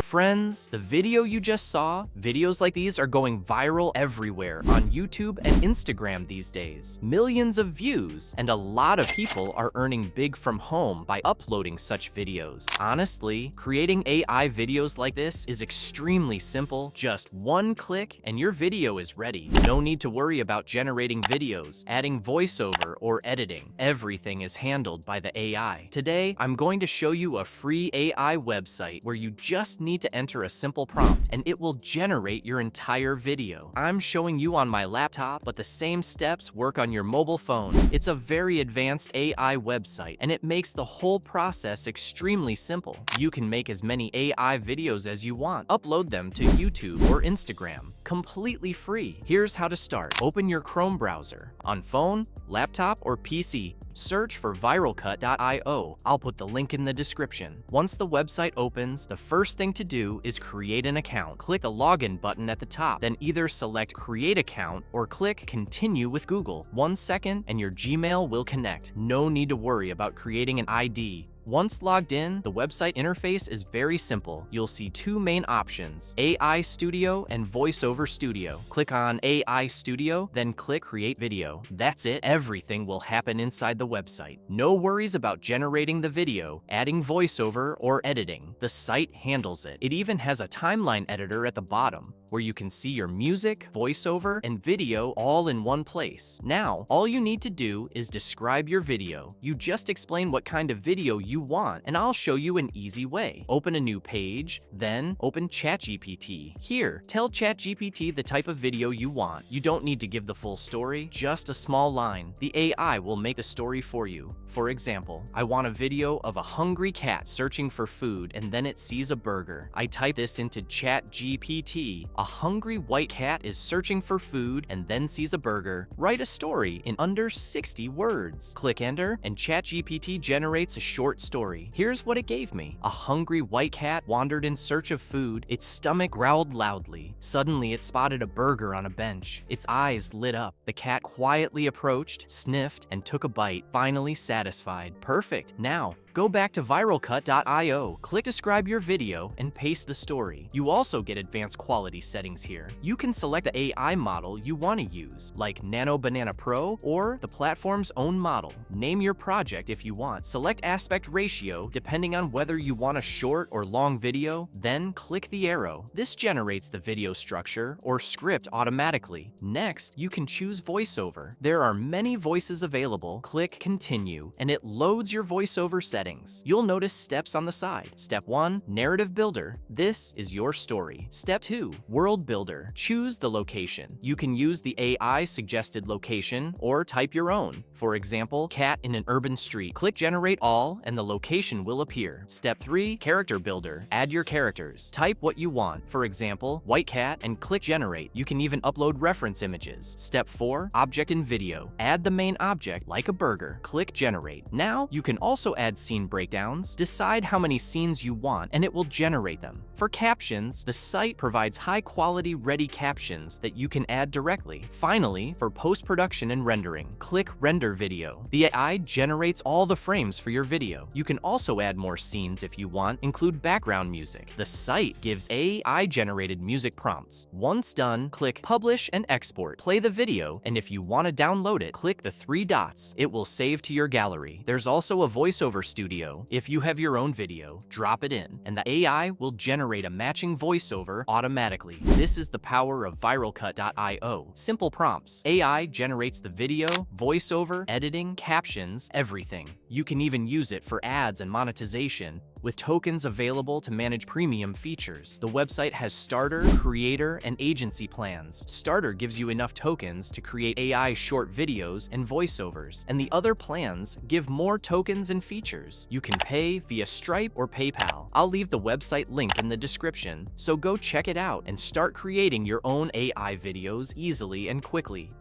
Friends, the video you just saw, videos like these are going viral everywhere on YouTube and Instagram these days. Millions of views, and a lot of people are earning big from home by uploading such videos. Honestly, creating AI videos like this is extremely simple. Just one click and your video is ready. No need to worry about generating videos, adding voiceover, or editing. Everything is handled by the AI. Today, I'm going to show you a free AI website where you just need to enter a simple prompt and it will generate your entire video. I'm showing you on my laptop, but the same steps work on your mobile phone. It's a very advanced AI website and it makes the whole process extremely simple. You can make as many AI videos as you want. Upload them to YouTube or Instagram, completely free. Here's how to start. Open your Chrome browser. On phone, laptop, or PC, search for viralcut.io. I'll put the link in the description. Once the website opens, the first thing to do is create an account. Click the login button at the top, then either select create account or click continue with Google. 1 second and your Gmail will connect. No need to worry about creating an ID. Once logged in, the website interface is very simple. You'll see two main options, AI Studio and Voiceover Studio. Click on AI Studio, then click Create Video. That's it. Everything will happen inside the website. No worries about generating the video, adding voiceover, or editing. The site handles it. It even has a timeline editor at the bottom, where you can see your music, voiceover, and video all in one place. Now, all you need to do is describe your video. You just explain what kind of video you want, and I'll show you an easy way. Open a new page, then open ChatGPT. Here, tell ChatGPT the type of video you want. You don't need to give the full story, just a small line. The AI will make the story for you. For example, I want a video of a hungry cat searching for food and then it sees a burger. I type this into ChatGPT. A hungry white cat is searching for food and then sees a burger. Write a story in under 60 words. Click enter and ChatGPT generates a short story. Here's what it gave me. A hungry white cat wandered in search of food. Its stomach growled loudly. Suddenly it spotted a burger on a bench. Its eyes lit up. The cat quietly approached, sniffed, and took a bite, finally satisfied. Perfect. Now, go back to viralcut.io, click describe your video, and paste the story. You also get advanced quality settings here. You can select the AI model you want to use, like Nano Banana Pro or the platform's own model. Name your project if you want. Select aspect ratio depending on whether you want a short or long video, then click the arrow. This generates the video structure or script automatically. Next, you can choose voiceover. There are many voices available. Click continue, and it loads your voiceover settings. You'll notice steps on the side. Step 1, narrative builder. This is your story. Step 2, world builder. Choose the location. You can use the AI suggested location or type your own. For example, cat in an urban street. Click generate all and the location will appear. Step 3, character builder. Add your characters. Type what you want. For example, white cat, and click generate. You can even upload reference images. Step 4, object in video. Add the main object like a burger. Click generate. Now, you can also add scene breakdowns. Decide how many scenes you want and it will generate them. For captions, the site provides high-quality ready captions that you can add directly. Finally, for post-production and rendering, click render video. The AI generates all the frames for your video. You can also add more scenes if you want, include background music. The site gives AI-generated music prompts. Once done, click publish and export. Play the video, and if you want to download it, click the 3 dots. It will save to your gallery. There's also a Voiceover Studio. If you have your own video, drop it in, and the AI will generate a matching voiceover automatically. This is the power of viralcut.io. Simple prompts. AI generates the video, voiceover, editing, captions, everything. You can even use it for ads and monetization, with tokens available to manage premium features. The website has starter, creator, and agency plans. Starter gives you enough tokens to create AI short videos and voiceovers, and the other plans give more tokens and features. You can pay via Stripe or PayPal. I'll leave the website link in the description, so go check it out and start creating your own AI videos easily and quickly.